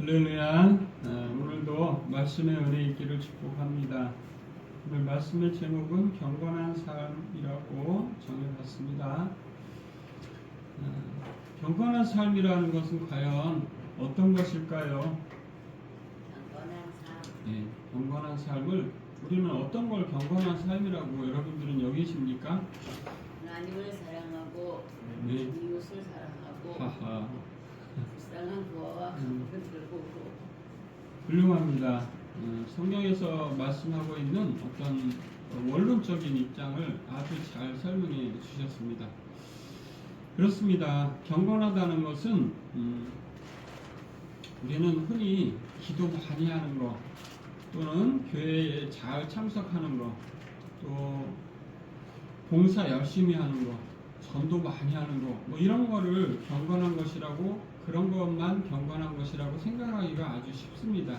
할렐루야. 오늘도 말씀의 은혜 있기를 축복합니다. 오늘 말씀의 제목은 경건한 삶이라고 정해봤습니다. 경건한 삶이라는 것은 과연 어떤 것일까요? 경건한 삶. 네, 경건한 삶을 우리는 어떤 걸 경건한 삶이라고 여러분들은 여기십니까? 하나님을 사랑하고 네. 이웃을 사랑하고 하하. 불쌍한 부하와 강물을 들고 훌륭합니다. 성경에서 말씀하고 있는 어떤 원론적인 입장을 아주 잘 설명해 주셨습니다. 그렇습니다. 경건하다는 것은 우리는 흔히 기도 많이 하는 것, 또는 교회에 잘 참석하는 것, 또 봉사 열심히 하는 것, 전도 많이 하는 것, 뭐 이런 거를 경건한 것이라고, 그런 것만 경건한 것이라고 생각하기가 아주 쉽습니다.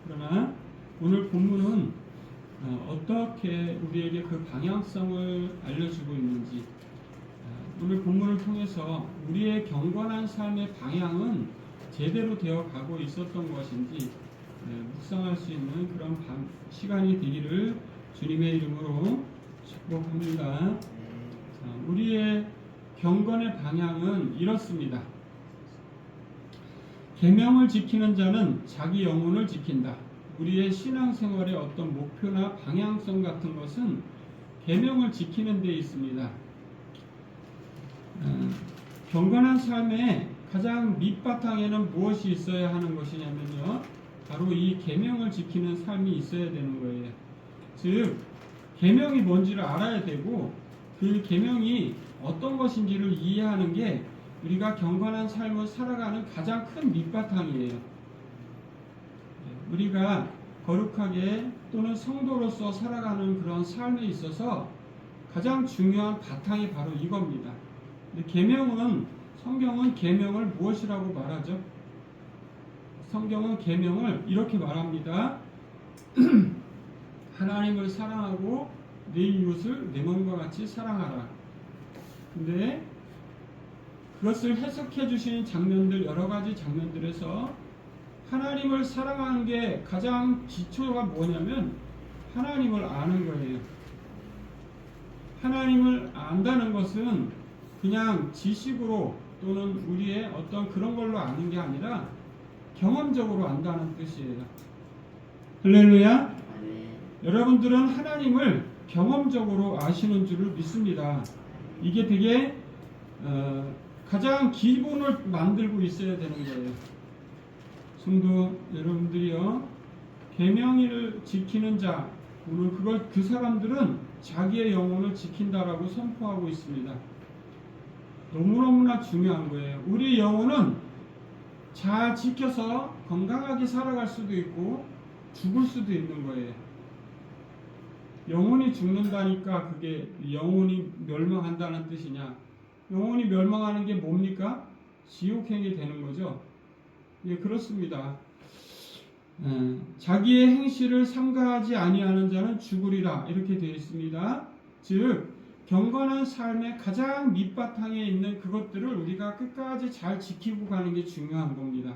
그러나 오늘 본문은 어떻게 우리에게 그 방향성을 알려주고 있는지, 오늘 본문을 통해서 우리의 경건한 삶의 방향은 제대로 되어 가고 있었던 것인지 묵상할 수 있는 그런 시간이 되기를 주님의 이름으로 축복합니다. 우리의 경건의 방향은 이렇습니다. 계명을 지키는 자는 자기 영혼을 지킨다. 우리의 신앙생활의 어떤 목표나 방향성 같은 것은 계명을 지키는 데 있습니다. 경건한 삶의 가장 밑바탕에는 무엇이 있어야 하는 것이냐면요, 바로 이 계명을 지키는 삶이 있어야 되는 거예요. 즉, 계명이 뭔지를 알아야 되고, 그 계명이 어떤 것인지를 이해하는 게 우리가 경건한 삶을 살아가는 가장 큰 밑바탕이에요. 우리가 거룩하게 또는 성도로서 살아가는 그런 삶에 있어서 가장 중요한 바탕이 바로 이겁니다. 계명은, 성경은 계명을 무엇이라고 말하죠? 성경은 계명을 이렇게 말합니다. 하나님을 사랑하고 내 이웃을 내 몸과 같이 사랑하라. 근데 그것을 해석해 주신 장면들, 여러 가지 장면들에서 하나님을 사랑하는 게 가장 기초가 뭐냐면 하나님을 아는 거예요. 하나님을 안다는 것은 그냥 지식으로 또는 우리의 어떤 그런 걸로 아는 게 아니라 경험적으로 안다는 뜻이에요. 할렐루야. 여러분들은 하나님을 경험적으로 아시는 줄을 믿습니다. 이게 되게 가장 기본을 만들고 있어야 되는 거예요. 성도 여러분들이요, 계명을 지키는 자, 오늘 그 사람들은 자기의 영혼을 지킨다라고 선포하고 있습니다. 너무너무나 중요한 거예요. 우리 영혼은 잘 지켜서 건강하게 살아갈 수도 있고 죽을 수도 있는 거예요. 영혼이 죽는다니까 그게 영혼이 멸망한다는 뜻이냐? 영혼이 멸망하는 게 뭡니까? 지옥행이 되는 거죠. 예, 그렇습니다. 자기의 행실을 삼가하지 아니하는 자는 죽으리라, 이렇게 되어 있습니다. 즉, 경건한 삶의 가장 밑바탕에 있는 그것들을 우리가 끝까지 잘 지키고 가는 게 중요한 겁니다.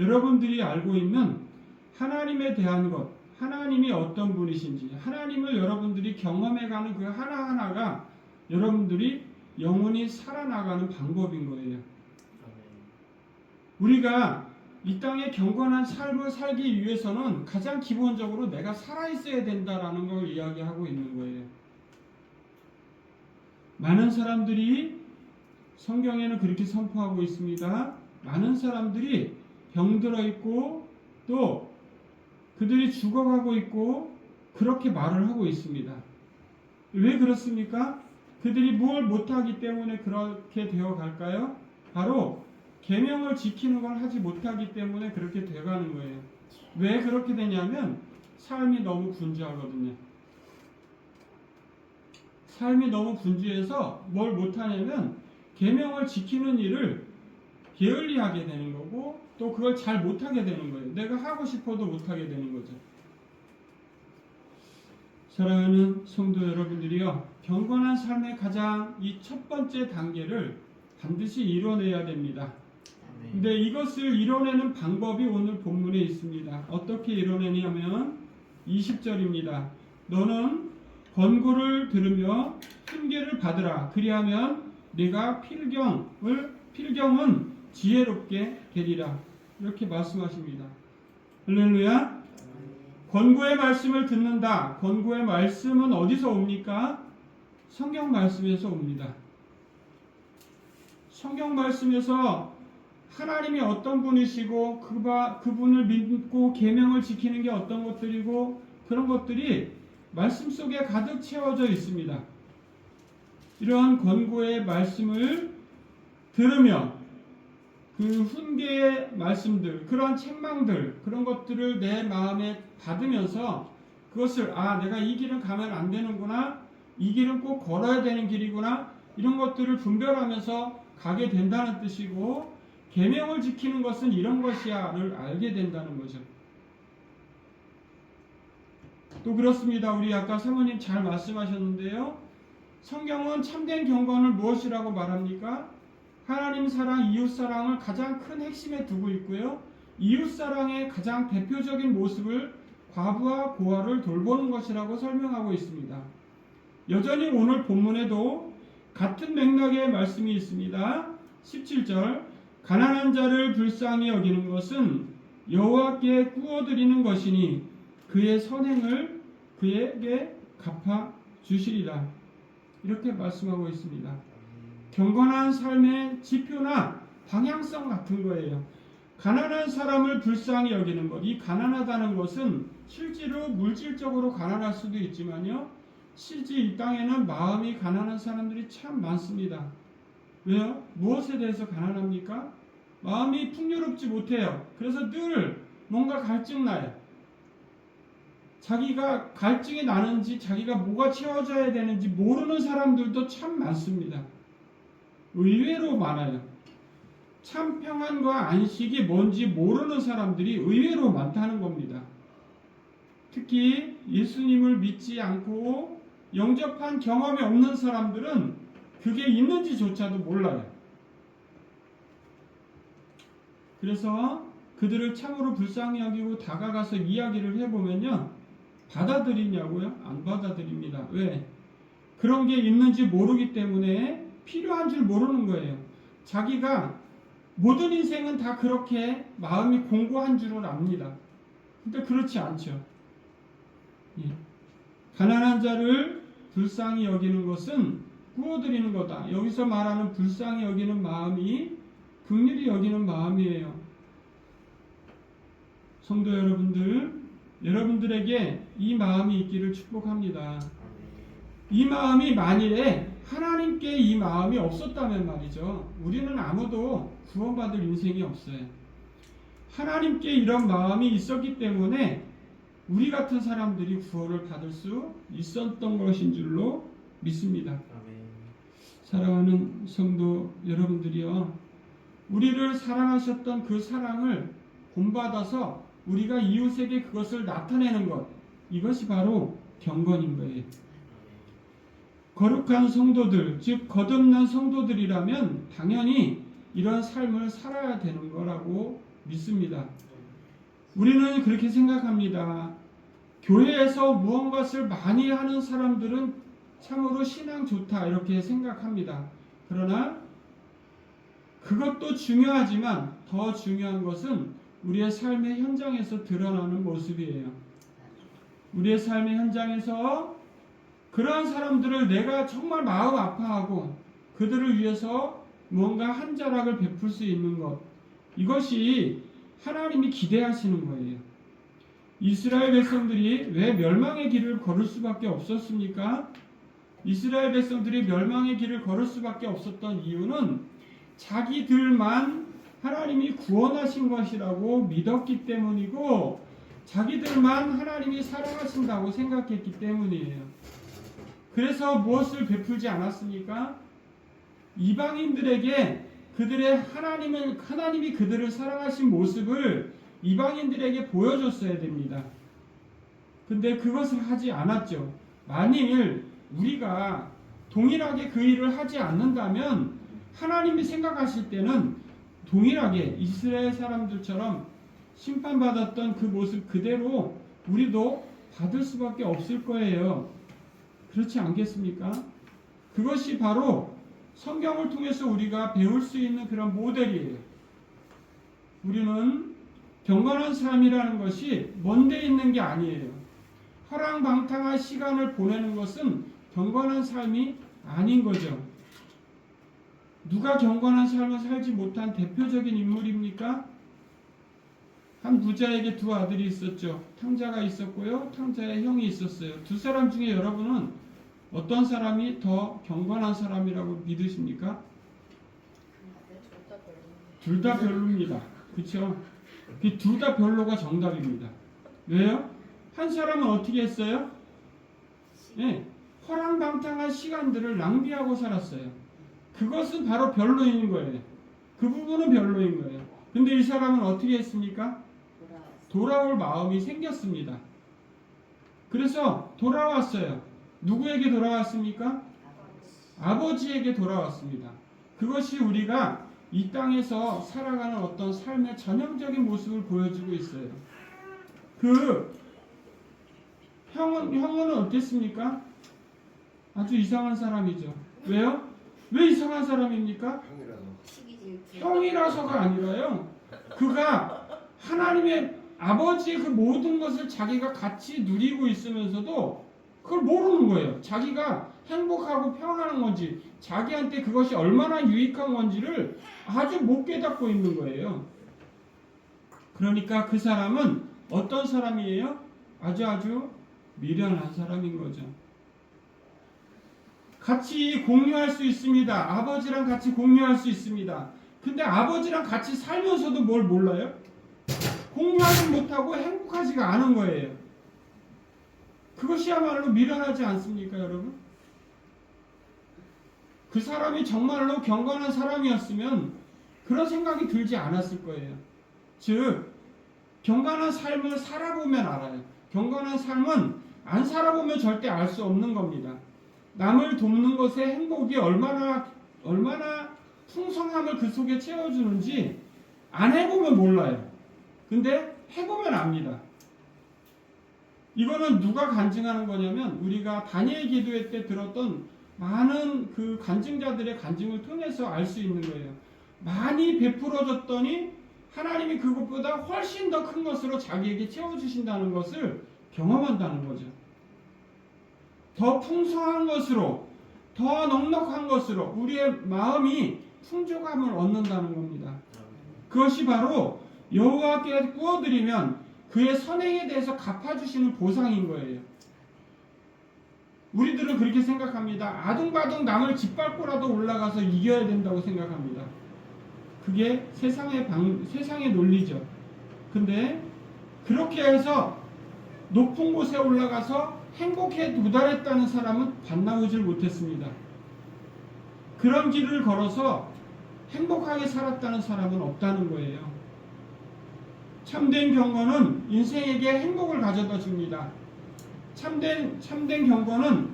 여러분들이 알고 있는 하나님에 대한 것, 하나님이 어떤 분이신지, 하나님을 여러분들이 경험해가는 그 하나하나가 여러분들이 영혼이 살아나가는 방법인 거예요. 우리가 이 땅에 경건한 삶을 살기 위해서는 가장 기본적으로 내가 살아있어야 된다라는 걸 이야기하고 있는 거예요. 많은 사람들이 성경에는 그렇게 선포하고 있습니다. 많은 사람들이 병들어 있고 또 그들이 죽어가고 있고 그렇게 말을 하고 있습니다. 왜 그렇습니까? 그들이 뭘 못하기 때문에 그렇게 되어갈까요? 바로 계명을 지키는 걸 하지 못하기 때문에 그렇게 되어가는 거예요. 왜 그렇게 되냐면 삶이 너무 분주하거든요. 삶이 너무 분주해서 뭘 못하냐면 계명을 지키는 일을 게을리하게 되는 거고 또 그걸 잘 못하게 되는 거예요. 내가 하고 싶어도 못하게 되는 거죠. 사랑하는 성도 여러분들이요, 경건한 삶의 가장 이 첫 번째 단계를 반드시 이뤄내야 됩니다. 근데 이것을 이뤄내는 방법이 오늘 본문에 있습니다. 어떻게 이뤄내냐면 20절입니다. 너는 권고를 들으며 훈계를 받으라. 그리하면 네가 필경은 지혜롭게 되리라. 이렇게 말씀하십니다. 할렐루야. 권고의 말씀을 듣는다. 권고의 말씀은 어디서 옵니까? 성경 말씀에서 옵니다. 성경 말씀에서 하나님이 어떤 분이시고 그분을 믿고 계명을 지키는 게 어떤 것들이고 그런 것들이 말씀 속에 가득 채워져 있습니다. 이러한 권고의 말씀을 들으며 그 훈계의 말씀들, 그런 책망들, 그런 것들을 내 마음에 받으면서 그것을 내가 이 길은 가면 안 되는구나, 이 길은 꼭 걸어야 되는 길이구나, 이런 것들을 분별하면서 가게 된다는 뜻이고, 계명을 지키는 것은 이런 것이야를 알게 된다는 거죠. 또 그렇습니다. 우리 아까 사모님 잘 말씀하셨는데요. 성경은 참된 경건을 무엇이라고 말합니까? 하나님 사랑, 이웃 사랑을 가장 큰 핵심에 두고 있고요. 이웃 사랑의 가장 대표적인 모습을 과부와 고아를 돌보는 것이라고 설명하고 있습니다. 여전히 오늘 본문에도 같은 맥락의 말씀이 있습니다. 17절 가난한 자를 불쌍히 여기는 것은 여호와께 꾸어드리는 것이니 그의 선행을 그에게 갚아 주시리라. 이렇게 말씀하고 있습니다. 경건한 삶의 지표나 방향성 같은 거예요. 가난한 사람을 불쌍히 여기는 것. 이 가난하다는 것은 실제로 물질적으로 가난할 수도 있지만요. 실제 이 땅에는 마음이 가난한 사람들이 참 많습니다. 왜요? 무엇에 대해서 가난합니까? 마음이 풍요롭지 못해요. 그래서 늘 뭔가 갈증 나요. 자기가 갈증이 나는지 자기가 뭐가 채워져야 되는지 모르는 사람들도 참 많습니다. 의외로 많아요. 참 평안과 안식이 뭔지 모르는 사람들이 의외로 많다는 겁니다. 특히 예수님을 믿지 않고 영접한 경험이 없는 사람들은 그게 있는지조차도 몰라요. 그래서 그들을 참으로 불쌍히 여기고 다가가서 이야기를 해보면요. 받아들이냐고요? 안 받아들입니다. 왜? 그런 게 있는지 모르기 때문에 필요한 줄 모르는 거예요. 자기가 모든 인생은 다 그렇게 마음이 공고한 줄은 압니다. 근데 그렇지 않죠. 가난한 자를 불쌍히 여기는 것은 구워드리는 거다. 여기서 말하는 불쌍히 여기는 마음이 긍휼히 여기는 마음이에요. 성도 여러분들에게 이 마음이 있기를 축복합니다. 이 마음이 만일에 하나님께 이 마음이 없었다면 말이죠. 우리는 아무도 구원받을 인생이 없어요. 하나님께 이런 마음이 있었기 때문에 우리 같은 사람들이 구원을 받을 수 있었던 것인 줄로 믿습니다. 사랑하는 성도 여러분들이요. 우리를 사랑하셨던 그 사랑을 본받아서 우리가 이웃에게 그것을 나타내는 것, 이것이 바로 경건인 거예요. 거룩한 성도들, 즉 거듭난 성도들이라면 당연히 이런 삶을 살아야 되는 거라고 믿습니다. 우리는 그렇게 생각합니다. 교회에서 무언가를 많이 하는 사람들은 참으로 신앙 좋다 이렇게 생각합니다. 그러나 그것도 중요하지만 더 중요한 것은 우리의 삶의 현장에서 드러나는 모습이에요. 우리의 삶의 현장에서 그러한 사람들을 내가 정말 마음 아파하고 그들을 위해서 뭔가 한 자락을 베풀 수 있는 것, 이것이 하나님이 기대하시는 거예요. 이스라엘 백성들이 왜 멸망의 길을 걸을 수밖에 없었습니까? 이스라엘 백성들이 멸망의 길을 걸을 수밖에 없었던 이유는 자기들만 하나님이 구원하신 것이라고 믿었기 때문이고 자기들만 하나님이 사랑하신다고 생각했기 때문이에요. 그래서 무엇을 베풀지 않았습니까? 이방인들에게 하나님이 그들을 사랑하신 모습을 이방인들에게 보여줬어야 됩니다. 근데 그것을 하지 않았죠. 만일 우리가 동일하게 그 일을 하지 않는다면 하나님이 생각하실 때는 동일하게 이스라엘 사람들처럼 심판받았던 그 모습 그대로 우리도 받을 수밖에 없을 거예요. 그렇지 않겠습니까? 그것이 바로 성경을 통해서 우리가 배울 수 있는 그런 모델이에요. 우리는 경건한 삶이라는 것이 먼데 있는 게 아니에요. 허랑방탕한 시간을 보내는 것은 경건한 삶이 아닌 거죠. 누가 경건한 삶을 살지 못한 대표적인 인물입니까? 한 부자에게 두 아들이 있었죠. 탕자가 있었고요. 탕자의 형이 있었어요. 두 사람 중에 여러분은 어떤 사람이 더 경건한 사람이라고 믿으십니까? 둘 다 별로입니다. 그렇죠? 둘 다 별로가 정답입니다. 왜요? 한 사람은 어떻게 했어요? 네, 허랑방탕한 시간들을 낭비하고 살았어요. 그것은 바로 별로인 거예요. 그 부분은 별로인 거예요. 근데 이 사람은 어떻게 했습니까? 돌아올 마음이 생겼습니다. 그래서 돌아왔어요. 누구에게 돌아왔습니까? 아버지에게 돌아왔습니다. 그것이 우리가 이 땅에서 살아가는 어떤 삶의 전형적인 모습을 보여주고 있어요. 그 형은 어땠습니까? 아주 이상한 사람이죠. 왜요? 왜 이상한 사람입니까? 형이라서가 아니라요. 그가 하나님의 아버지의 그 모든 것을 자기가 같이 누리고 있으면서도 그걸 모르는 거예요. 자기가 행복하고 평안한 건지, 자기한테 그것이 얼마나 유익한 건지를 아주 못 깨닫고 있는 거예요. 그러니까 그 사람은 어떤 사람이에요? 아주 미련한 사람인 거죠. 같이 공유할 수 있습니다. 아버지랑 같이 공유할 수 있습니다. 근데 아버지랑 같이 살면서도 뭘 몰라요? 공유하지 못하고 행복하지가 않은 거예요. 그것이야말로 미련하지 않습니까, 여러분? 그 사람이 정말로 경건한 사람이었으면 그런 생각이 들지 않았을 거예요. 즉, 경건한 삶을 살아보면 알아요. 경건한 삶은 안 살아보면 절대 알 수 없는 겁니다. 남을 돕는 것의 행복이 얼마나 풍성함을 그 속에 채워주는지 안 해보면 몰라요. 근데 해보면 압니다. 이거는 누가 간증하는 거냐면 우리가 다니엘 기도회 때 들었던 많은 그 간증자들의 간증을 통해서 알 수 있는 거예요. 많이 베풀어줬더니 하나님이 그것보다 훨씬 더 큰 것으로 자기에게 채워주신다는 것을 경험한다는 거죠. 더 풍성한 것으로, 더 넉넉한 것으로 우리의 마음이 풍족함을 얻는다는 겁니다. 그것이 바로 여호와께 구워드리면 그의 선행에 대해서 갚아주시는 보상인 거예요. 우리들은 그렇게 생각합니다. 아둥바둥 남을 짓밟고라도 올라가서 이겨야 된다고 생각합니다. 그게 세상의 논리죠. 근데 그렇게 해서 높은 곳에 올라가서 행복에 도달했다는 사람은 반나오질 못했습니다. 그런 길을 걸어서 행복하게 살았다는 사람은 없다는 거예요. 참된 경건은 인생에게 행복을 가져다 줍니다. 참된 경건은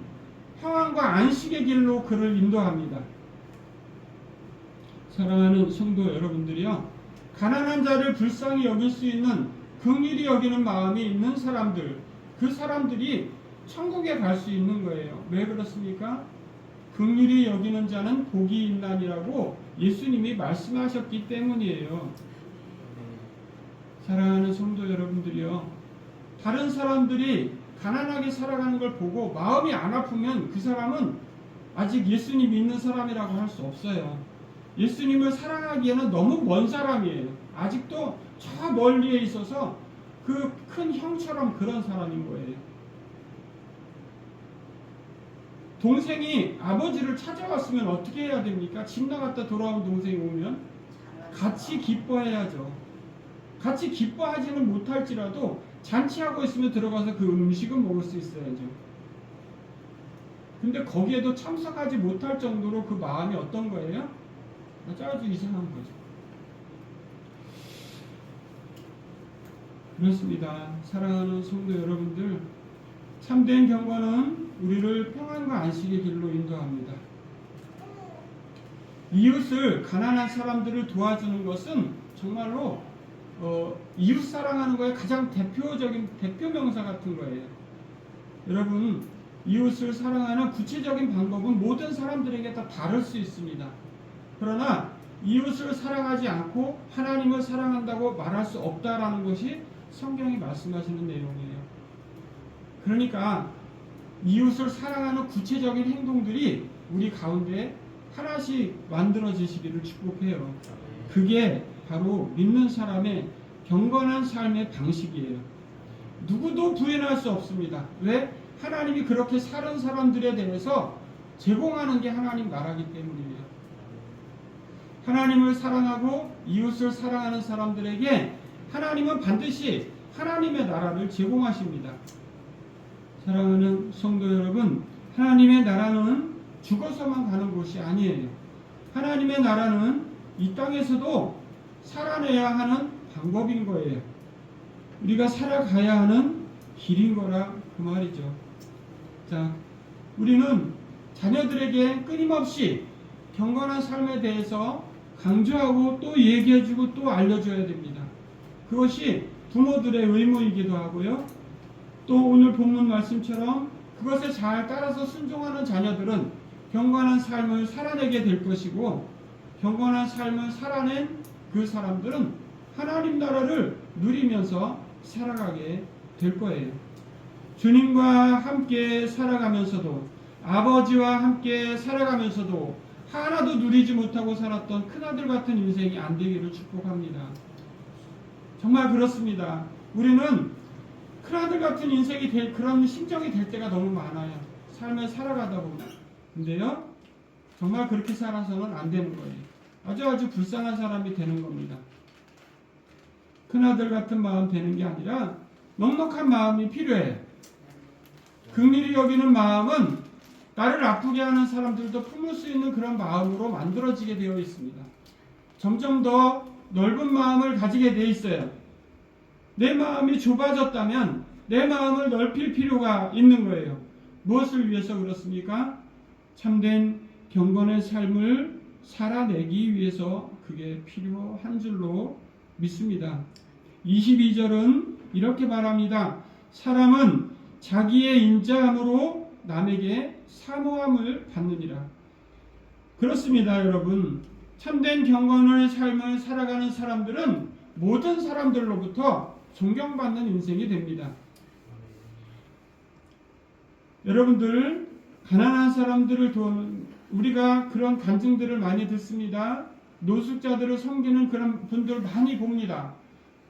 평안과 안식의 길로 그를 인도합니다. 사랑하는 성도 여러분들이요, 가난한 자를 불쌍히 여길 수 있는 긍휼히 여기는 마음이 있는 사람들, 그 사람들이 천국에 갈 수 있는 거예요. 왜 그렇습니까? 긍휼히 여기는 자는 복이 있나니라고 예수님이 말씀하셨기 때문이에요. 사랑하는 성도 여러분들이요, 다른 사람들이 가난하게 살아가는 걸 보고 마음이 안 아프면 그 사람은 아직 예수님 믿는 사람이라고 할 수 없어요. 예수님을 사랑하기에는 너무 먼 사람이에요. 아직도 저 멀리에 있어서 그 큰 형처럼 그런 사람인 거예요. 동생이 아버지를 찾아왔으면 어떻게 해야 됩니까? 집 나갔다 돌아온 동생이 오면 같이 기뻐해야죠. 같이 기뻐하지는 못할지라도 잔치하고 있으면 들어가서 그 음식은 먹을 수 있어야죠. 근데 거기에도 참석하지 못할 정도로 그 마음이 어떤 거예요? 아주 이상한 거죠. 그렇습니다. 사랑하는 성도 여러분들, 참된 경건은 우리를 평안과 안식의 길로 인도합니다. 이웃을 가난한 사람들을 도와주는 것은 정말로 이웃 사랑하는 거에 가장 대표적인 대표 명사 같은 거예요. 여러분, 이웃을 사랑하는 구체적인 방법은 모든 사람들에게 다 다를 수 있습니다. 그러나 이웃을 사랑하지 않고 하나님을 사랑한다고 말할 수 없다라는 것이 성경이 말씀하시는 내용이에요. 그러니까 이웃을 사랑하는 구체적인 행동들이 우리 가운데 하나씩 만들어지시기를 축복해요. 그게 바로 믿는 사람의 경건한 삶의 방식이에요. 누구도 부인할 수 없습니다. 왜? 하나님이 그렇게 사는 사람들에 대해서 제공하는 게 하나님 나라기 때문이에요. 하나님을 사랑하고 이웃을 사랑하는 사람들에게 하나님은 반드시 하나님의 나라를 제공하십니다. 사랑하는 성도 여러분, 하나님의 나라는 죽어서만 가는 곳이 아니에요. 하나님의 나라는 이 땅에서도 살아내야 하는 방법인 거예요. 우리가 살아가야 하는 길인 거라 그 말이죠. 자, 우리는 자녀들에게 끊임없이 경건한 삶에 대해서 강조하고 또 얘기해주고 또 알려줘야 됩니다. 그것이 부모들의 의무이기도 하고요. 또 오늘 본문 말씀처럼 그것에 잘 따라서 순종하는 자녀들은 경건한 삶을 살아내게 될 것이고, 경건한 삶을 살아낸 그 사람들은 하나님 나라를 누리면서 살아가게 될 거예요. 주님과 함께 살아가면서도, 아버지와 함께 살아가면서도 하나도 누리지 못하고 살았던 큰아들 같은 인생이 안 되기를 축복합니다. 정말 그렇습니다. 우리는 큰아들 같은 인생이 될, 그런 심정이 될 때가 너무 많아요. 삶을 살아가다 보면. 근데요, 정말 그렇게 살아서는 안 되는 거예요. 아주 불쌍한 사람이 되는 겁니다. 큰아들 같은 마음 되는 게 아니라 넉넉한 마음이 필요해요. 긍휼히 여기는 마음은 나를 아프게 하는 사람들도 품을 수 있는 그런 마음으로 만들어지게 되어 있습니다. 점점 더 넓은 마음을 가지게 되어 있어요. 내 마음이 좁아졌다면 내 마음을 넓힐 필요가 있는 거예요. 무엇을 위해서 그렇습니까? 참된 경건의 삶을 살아내기 위해서 그게 필요한 줄로 믿습니다. 22절은 이렇게 말합니다. 사람은 자기의 인자함으로 남에게 사모함을 받느니라. 그렇습니다, 여러분. 참된 경건의 삶을 살아가는 사람들은 모든 사람들로부터 존경받는 인생이 됩니다. 여러분들, 가난한 사람들을 도우는, 우리가 그런 간증들을 많이 듣습니다. 노숙자들을 섬기는 그런 분들 많이 봅니다.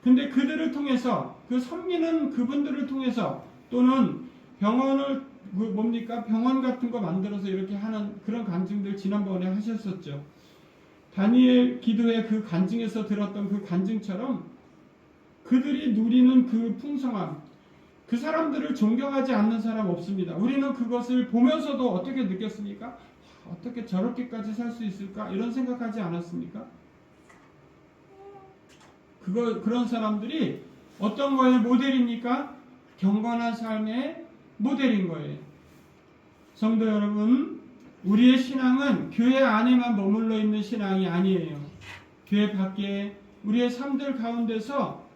근데 그들을 통해서, 그 섬기는 그분들을 통해서, 또는 병원 같은 거 만들어서 이렇게 하는 그런 간증들 지난번에 하셨었죠. 다니엘 기도의 그 간증에서 들었던 그 간증처럼 그들이 누리는 그 풍성함, 그 사람들을 존경하지 않는 사람 없습니다. 우리는 그것을 보면서도 어떻게 느꼈습니까? 어떻게 저렇게까지 살 수 있을까? 이런 생각하지 않았습니까? 그런 사람들이 어떤 거의 모델입니까? 경건한 삶의 모델인 거예요. 성도 여러분, 우리의 신앙은 교회 안에만 머물러 있는 신앙이 아니에요. 교회 밖에 우리의 삶들 가운데서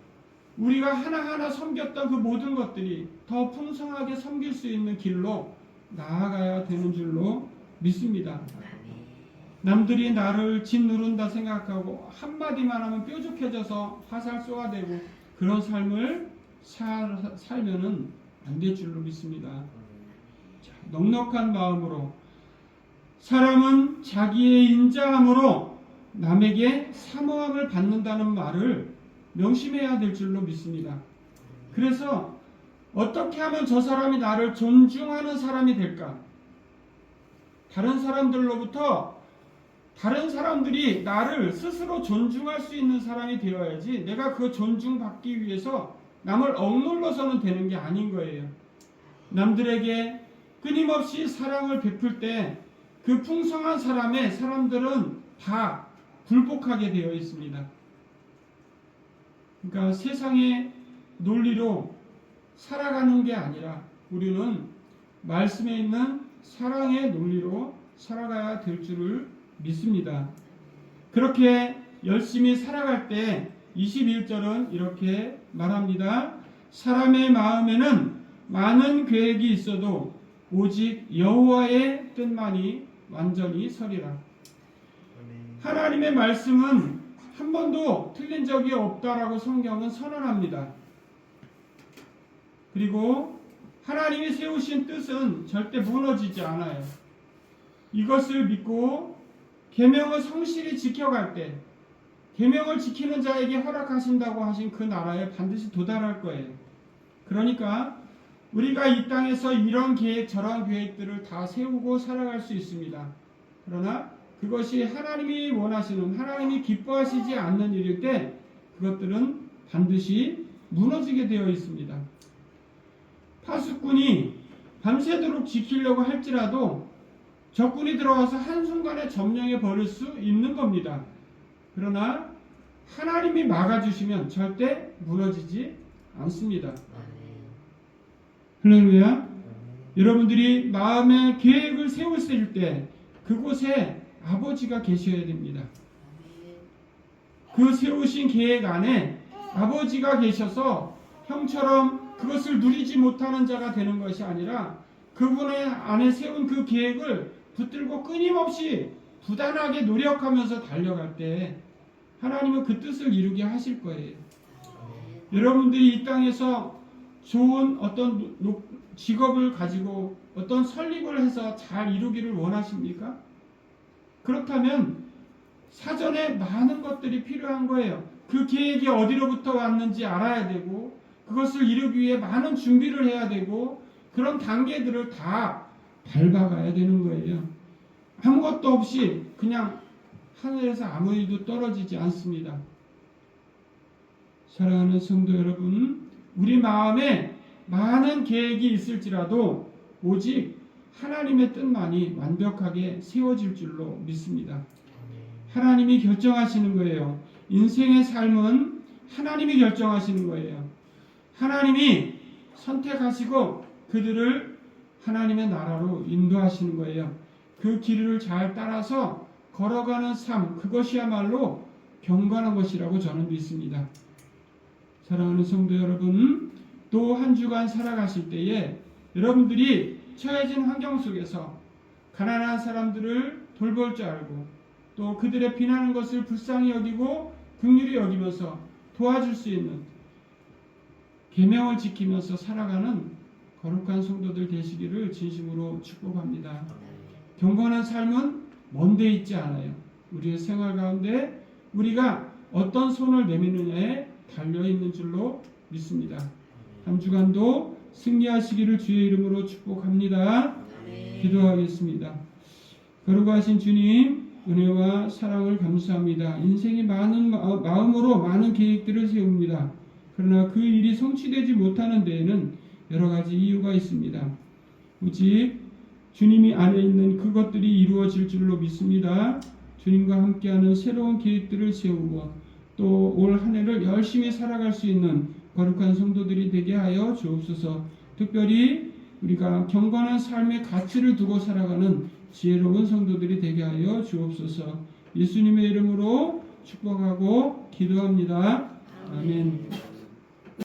우리가 하나하나 섬겼던 그 모든 것들이 더 풍성하게 섬길 수 있는 길로 나아가야 되는 줄로 믿습니다. 남들이 나를 짓누른다 생각하고 한마디만 하면 뾰족해져서 화살 쏘아대고 그런 삶을 살면은 안 될 줄로 믿습니다. 자, 넉넉한 마음으로, 사람은 자기의 인자함으로 남에게 사모함을 받는다는 말을 명심해야 될 줄로 믿습니다. 그래서 어떻게 하면 저 사람이 나를 존중하는 사람이 될까? 다른 사람들로부터 다른 사람들이 나를 스스로 존중할 수 있는 사람이 되어야지, 내가 그 존중받기 위해서 남을 억눌러서는 되는 게 아닌 거예요. 남들에게 끊임없이 사랑을 베풀 때 그 풍성한 사람들은 다 굴복하게 되어 있습니다. 그러니까 세상의 논리로 살아가는 게 아니라 우리는 말씀에 있는 사랑의 논리로 살아가야 될 줄을 믿습니다. 그렇게 열심히 살아갈 때 21절은 이렇게 말합니다. 사람의 마음에는 많은 계획이 있어도 오직 여호와의 뜻만이 완전히 서리라. 하나님의 말씀은 한 번도 틀린 적이 없다라고 성경은 선언합니다. 그리고 하나님이 세우신 뜻은 절대 무너지지 않아요. 이것을 믿고 계명을 성실히 지켜갈 때 계명을 지키는 자에게 허락하신다고 하신 그 나라에 반드시 도달할 거예요. 그러니까 우리가 이 땅에서 이런 계획 저런 계획들을 다 세우고 살아갈 수 있습니다. 그러나 그것이 하나님이 원하시는 하나님이 기뻐하시지 않는 일일 때 그것들은 반드시 무너지게 되어 있습니다. 파수꾼이 밤새도록 지키려고 할지라도 적군이 들어와서 한순간에 점령해 버릴 수 있는 겁니다. 그러나 하나님이 막아주시면 절대 무너지지 않습니다. 할렐루야. 여러분들이 마음의 계획을 세웠을 때 그곳에 아버지가 계셔야 됩니다. 그 세우신 계획 안에 아버지가 계셔서 형처럼 그것을 누리지 못하는 자가 되는 것이 아니라 그분의 안에 세운 그 계획을 붙들고 끊임없이 부단하게 노력하면서 달려갈 때 하나님은 그 뜻을 이루게 하실 거예요. 여러분들이 이 땅에서 좋은 어떤 직업을 가지고 어떤 설립을 해서 잘 이루기를 원하십니까? 그렇다면 사전에 많은 것들이 필요한 거예요. 그 계획이 어디로부터 왔는지 알아야 되고 그것을 이루기 위해 많은 준비를 해야 되고 그런 단계들을 다 밟아가야 되는 거예요. 아무것도 없이 그냥 하늘에서 아무 일도 떨어지지 않습니다. 사랑하는 성도 여러분, 우리 마음에 많은 계획이 있을지라도 오직 하나님의 뜻만이 완벽하게 세워질 줄로 믿습니다. 하나님이 결정하시는 거예요. 인생의 삶은 하나님이 결정하시는 거예요. 하나님이 선택하시고 그들을 하나님의 나라로 인도하시는 거예요. 그 길을 잘 따라서 걸어가는 삶, 그것이야말로 경건한 것이라고 저는 믿습니다. 사랑하는 성도 여러분, 또 한 주간 살아가실 때에 여러분들이 처해진 환경 속에서 가난한 사람들을 돌볼 줄 알고 또 그들의 비난하는 것을 불쌍히 여기고 긍휼히 여기면서 도와줄 수 있는 계명을 지키면서 살아가는 거룩한 성도들 되시기를 진심으로 축복합니다. 경건한 삶은 먼데 있지 않아요. 우리의 생활 가운데 우리가 어떤 손을 내미느냐에 달려있는 줄로 믿습니다. 한 주간도 승리하시기를 주의 이름으로 축복합니다. 기도하겠습니다. 거룩하신 주님, 은혜와 사랑을 감사합니다. 인생이 많은 마음으로 많은 계획들을 세웁니다. 그러나 그 일이 성취되지 못하는 데에는 여러 가지 이유가 있습니다. 오직 주님이 안에 있는 그것들이 이루어질 줄로 믿습니다. 주님과 함께하는 새로운 계획들을 세우고 또 올 한 해를 열심히 살아갈 수 있는 거룩한 성도들이 되게 하여 주옵소서. 특별히 우리가 경건한 삶의 가치를 두고 살아가는 지혜로운 성도들이 되게 하여 주옵소서. 예수님의 이름으로 축복하고 기도합니다. 아멘.